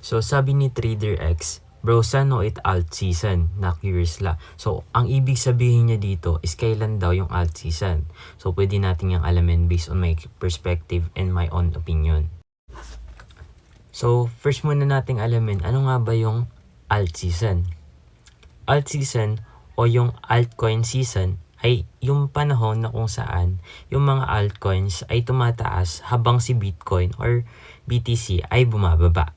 So, sabi ni Trader X, bro, sano it alt season? Na curious la. So, ang ibig sabihin niya dito is kailan daw yung alt season. So, pwede natin yung alamin based on my perspective and my own opinion. So, first muna nating alamin, ano nga ba yung alt season? Alt season o yung altcoin season ay yung panahon na kung saan yung mga altcoins ay tumataas habang si Bitcoin or BTC ay bumababa.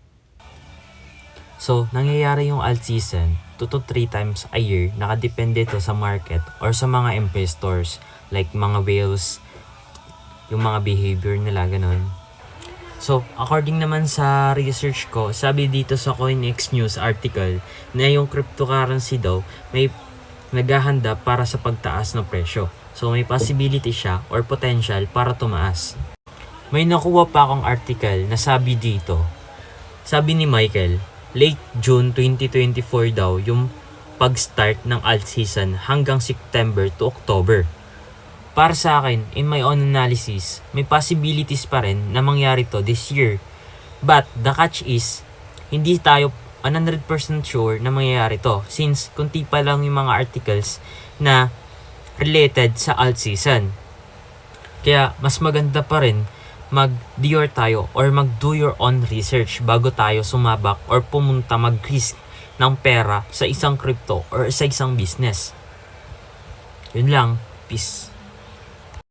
So, nangyayari yung alt season 2 to 3 times a year, nakadepende to sa market or sa mga investors like mga whales, yung mga behavior nila, ganun. So, according naman sa research ko, sabi dito sa CoinEx News article na yung cryptocurrency daw may naghahanda para sa pagtaas ng presyo. So, may possibility siya or potential para tumaas. May nakuha pa akong article na sabi dito, sabi ni Michael, late June 2024 daw yung pag-start ng alt season hanggang September to October. Para sa akin, in my own analysis, may possibilities pa rin na mangyari to this year. But the catch is, hindi tayo 100% sure na mangyayari to since kunti pa lang yung mga articles na related sa alt season. Kaya mas maganda pa rin mag-do tayo or mag-do your own research bago tayo sumabak or pumunta mag-risk ng pera sa isang crypto or sa isang business. Yun lang. Peace.